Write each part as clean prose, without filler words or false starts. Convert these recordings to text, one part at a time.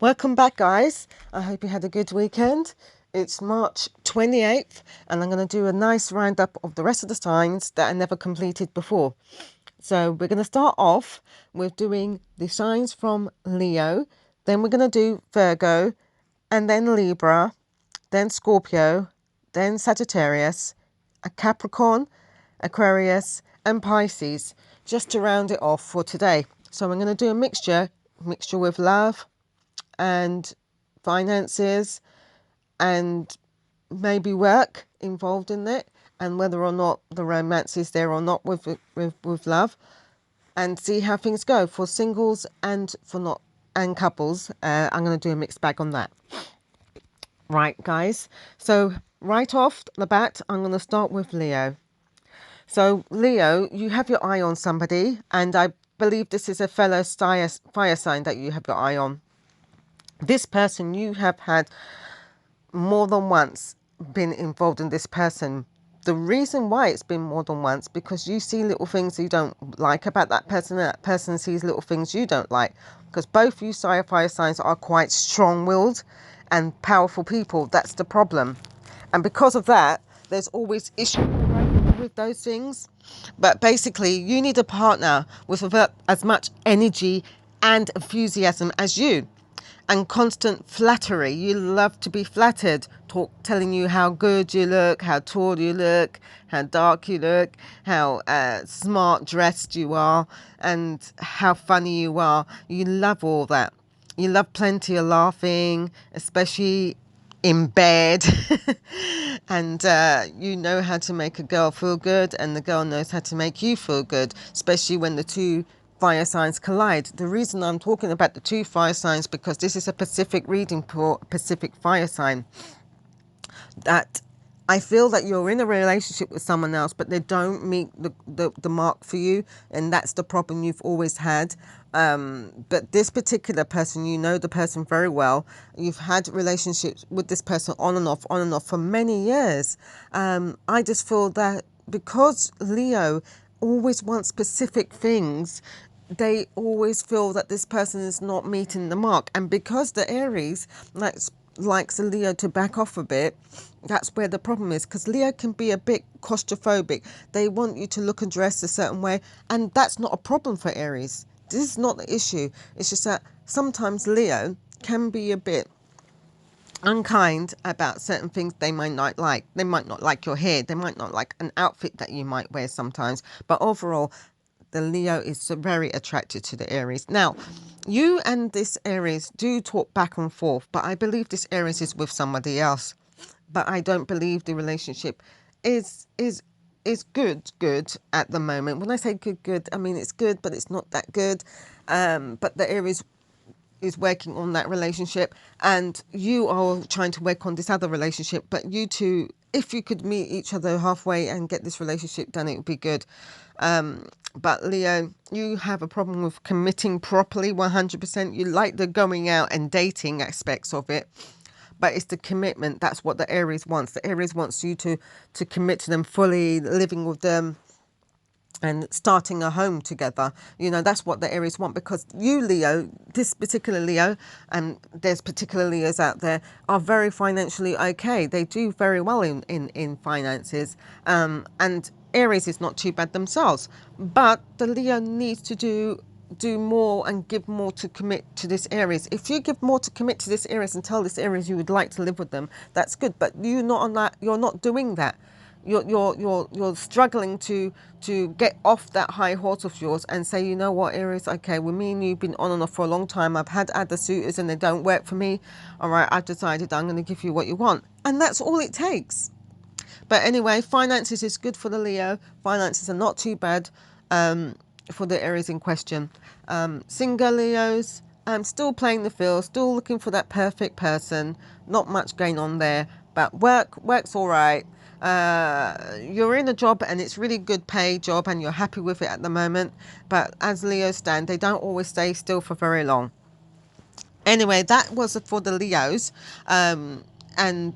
Welcome back, guys. I hope you had a good weekend. It's March 28th, and I'm going to do a nice roundup of the rest of the signs that I never completed before. So we're going to start off with doing the signs from Leo, then we're going to do Virgo, and then Libra, then Scorpio, then Sagittarius, a Capricorn, Aquarius, and Pisces, just to round it off for today. So I'm going to do a mixture with love and finances and maybe work involved in it, and whether or not the romance is there or not with love, and see how things go for singles and for not and couples. I'm going to do a mixed bag on that. Right, guys, so right off the bat I'm going to start with Leo. So Leo, you have your eye on somebody, and I believe this is a fellow fire sign that you have your eye on. This person, you have had more than once been involved in this person. The reason why it's been more than once, because you see little things you don't like about that person, and that person sees little things you don't like. Because both you fire signs are quite strong-willed and powerful people. That's the problem. And because of that, there's always issues with those things. But basically, you need a partner with as much energy and enthusiasm as you, and constant flattery. You love to be flattered, telling you how good you look, how tall you look, how dark you look, how smart dressed you are, and how funny you are. You love all that. You love plenty of laughing, especially in bed. And you know how to make a girl feel good, and the girl knows how to make you feel good, especially when the two fire signs collide. The reason I'm talking about the two fire signs, because this is a Pacific reading for Pacific fire sign, that I feel that you're in a relationship with someone else, but they don't meet the mark for you, and that's the problem you've always had. But this particular person, you know the person very well. You've had relationships with this person on and off for many years. I just feel that because Leo always wants specific things, they always feel that this person is not meeting the mark. And because the Aries likes a Leo to back off a bit, that's where the problem is, because Leo can be a bit claustrophobic. They want you to look and dress a certain way, and that's not a problem for Aries. This is not the issue. It's just that sometimes Leo can be a bit unkind about certain things they might not like. They might not like your hair. They might not like an outfit that you might wear sometimes. But overall, the Leo is very attracted to the Aries. Now, you and this Aries do talk back and forth, but I believe this Aries is with somebody else. But I don't believe the relationship is good at the moment. When I say good, I mean it's good, but it's not that good. But the Aries is working on that relationship, and you are trying to work on this other relationship. But you two, if you could meet each other halfway and get this relationship done, it would be good. But Leo, you have a problem with committing properly 100%. You like the going out and dating aspects of it, but it's the commitment. That's what the Aries wants. The Aries wants you to commit to them fully, living with them and starting a home together. You know, that's what the Aries want, because you, Leo, this particular Leo, and there's particular Leos out there, are very financially okay. They do very well in finances. And Aries is not too bad themselves. But the Leo needs to do more and give more to commit to this Aries. If you give more to commit to this Aries and tell this Aries you would like to live with them, that's good. But you're not on that. You're not doing that. You're struggling to get off that high horse of yours and say, you know what, Aries, okay, well, me and you've been on and off for a long time. I've had other suitors and they don't work for me. All right, I've decided I'm going to give you what you want, and that's all it takes. But anyway, finances is good for the Leo. Finances are not too bad for the Aries in question. Single Leos, still playing the field, still looking for that perfect person. Not much going on there, but work's all right. You're in a job and it's really good pay job and you're happy with it at the moment. But as Leos stand, they don't always stay still for very long. Anyway, that was for the Leos, and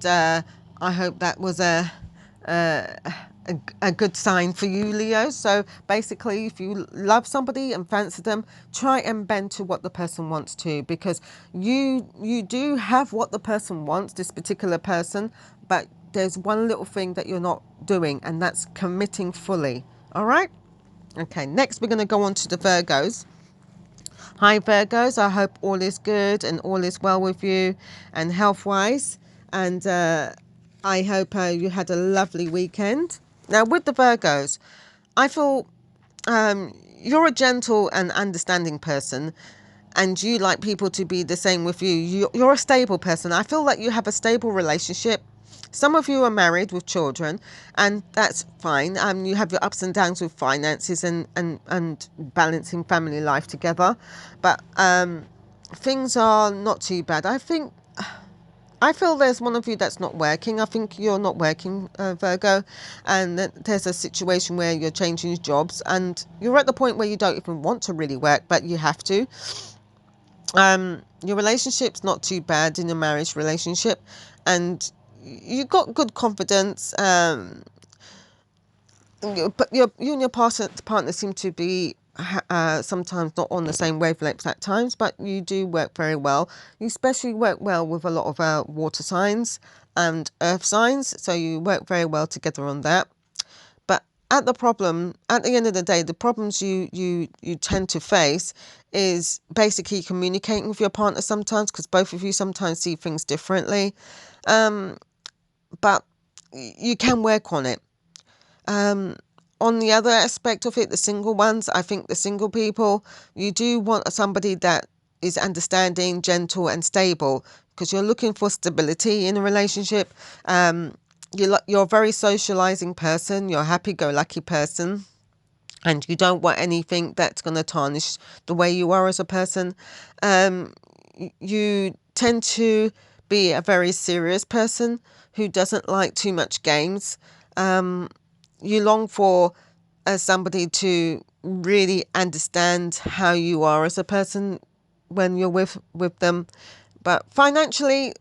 I hope that was a good sign for you, Leo. So basically, if you love somebody and fancy them, try and bend to what the person wants to, because you do have what the person wants, this particular person, but there's one little thing that you're not doing, and that's committing fully. All right. Okay, next we're going to go on to the Virgos. Hi Virgos, I hope all is good and all is well with you and health wise. And I hope you had a lovely weekend. Now, with the Virgos, I feel you're a gentle and understanding person, and you like people to be the same with you. You're a stable person. I feel like you have a stable relationship. Some of you are married with children, and that's fine. You have your ups and downs with finances and balancing family life together, but things are not too bad. I feel there's one of you that's not working. I think you're not working, Virgo, and there's a situation where you're changing jobs, and you're at the point where you don't even want to really work, but you have to. Your relationship's not too bad in your marriage relationship, and you got good confidence. But you and your partner seem to be sometimes not on the same wavelengths at times, but you do work very well. You especially work well with a lot of water signs and earth signs, so you work very well together on that. But at the end of the day, the problems you tend to face is basically communicating with your partner sometimes, because both of you sometimes see things differently. But you can work on it. On the other aspect of it, the single ones, I think the single people, you do want somebody that is understanding, gentle and stable, because you're looking for stability in a relationship. You're a very socializing person, you're a happy-go-lucky person, and you don't want anything that's going to tarnish the way you are as a person. You tend to be a very serious person who doesn't like too much games. You long for somebody to really understand how you are as a person when you're with them. But financially,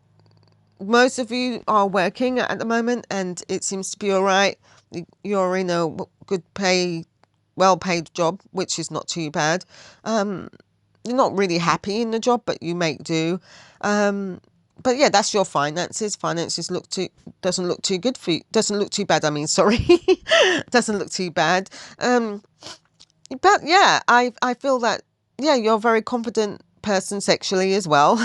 most of you are working at the moment, and it seems to be all right. You're in a good pay, well-paid job, which is not too bad. You're not really happy in the job, but you make do. But yeah, that's your finances. Finances doesn't look too good for you. Doesn't look too bad. I mean, sorry, doesn't look too bad. But yeah, I feel that yeah, you're a very confident person sexually as well,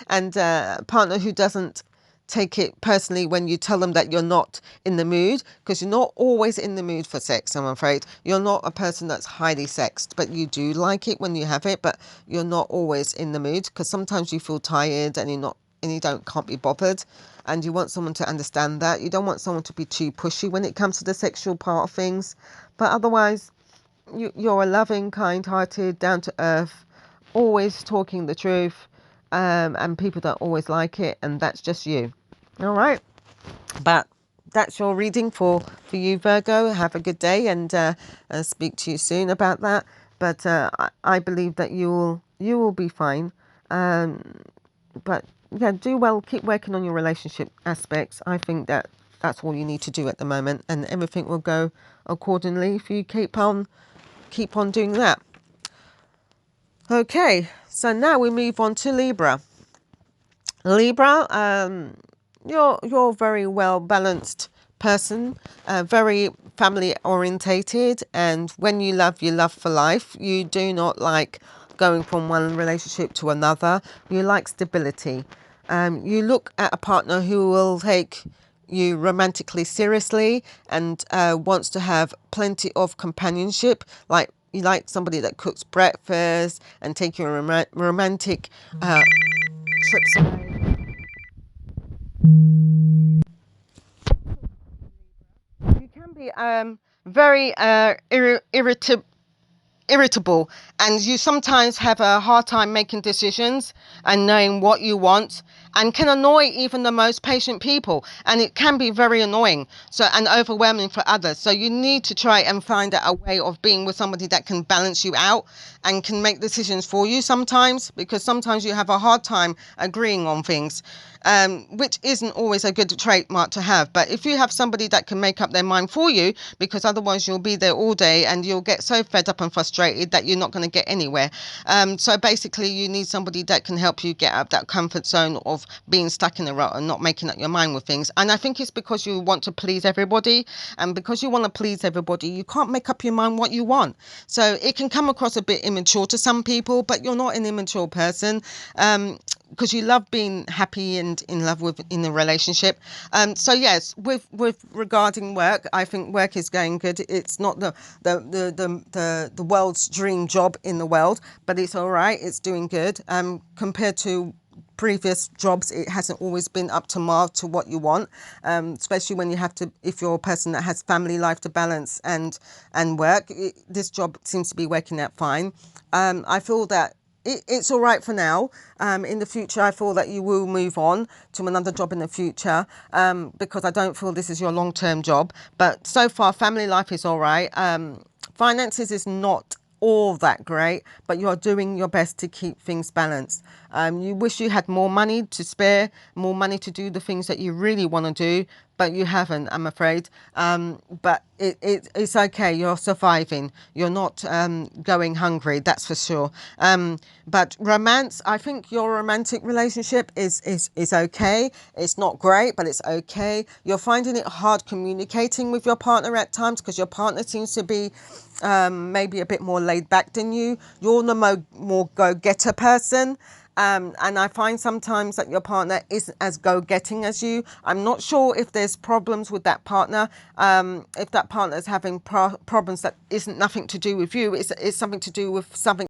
and a partner who doesn't take it personally when you tell them that you're not in the mood, because you're not always in the mood for sex. I'm afraid you're not a person that's highly sexed, but you do like it when you have it, but you're not always in the mood, because sometimes you feel tired and you can't be bothered, and you want someone to understand that. You don't want someone to be too pushy when it comes to the sexual part of things, but otherwise you're a loving, kind-hearted, down-to-earth, always talking the truth, and people don't always like it, and that's just you. All right, but that's your reading for you, Virgo. Have a good day, and speak to you soon about that. But I believe that you will be fine. But yeah, do well. Keep working on your relationship aspects. I think that's all you need to do at the moment, and everything will go accordingly if you keep on doing that. Okay, so now we move on to Libra. Libra, you're a very well balanced person, very family orientated, and when you love for life. You do not like going from one relationship to another. You like stability. You look at a partner who will take you romantically seriously and wants to have plenty of companionship. Like you like somebody that cooks breakfast and take you on romantic trips away. You can be very irritable. irritable, and you sometimes have a hard time making decisions and knowing what you want, and can annoy even the most patient people, and it can be very annoying, so, and overwhelming for others. So you need to try and find out a way of being with somebody that can balance you out and can make decisions for you sometimes, because sometimes you have a hard time agreeing on things, which isn't always a good trademark to have. But if you have somebody that can make up their mind for you, because otherwise you'll be there all day and you'll get so fed up and frustrated that you're not going to get anywhere. So basically you need somebody that can help you get out of that comfort zone of being stuck in a rut and not making up your mind with things. And I think it's because you want to please everybody, and because you want to please everybody, you can't make up your mind what you want. So it can come across a bit immature to some people, but you're not an immature person, because you love being happy and in love with in a relationship. So yes, with regarding work, I think work is going good. It's not the world's dream job in the world, but it's all right. It's doing good. Compared to previous jobs, it hasn't always been up to mark to what you want, especially when you have to, if you're a person that has family life to balance and work. This job seems to be working out fine. I feel that it's all right for now. In the future, I feel that you will move on to another job in the future, because I don't feel this is your long-term job. But so far, family life is all right. Finances is not all that great, but you're doing your best to keep things balanced. You wish you had more money to spare, more money to do the things that you really want to do, but you haven't, I'm afraid. But it's okay. You're surviving. You're not going hungry, that's for sure. But romance, I think your romantic relationship is okay. It's not great, but it's okay. You're finding it hard communicating with your partner at times, because your partner seems to be maybe a bit more laid back than you. You're the more go-getter person. And I find sometimes that your partner isn't as go-getting as you. I'm not sure if there's problems with that partner. If that partner is having problems that isn't nothing to do with you, it's something to do with something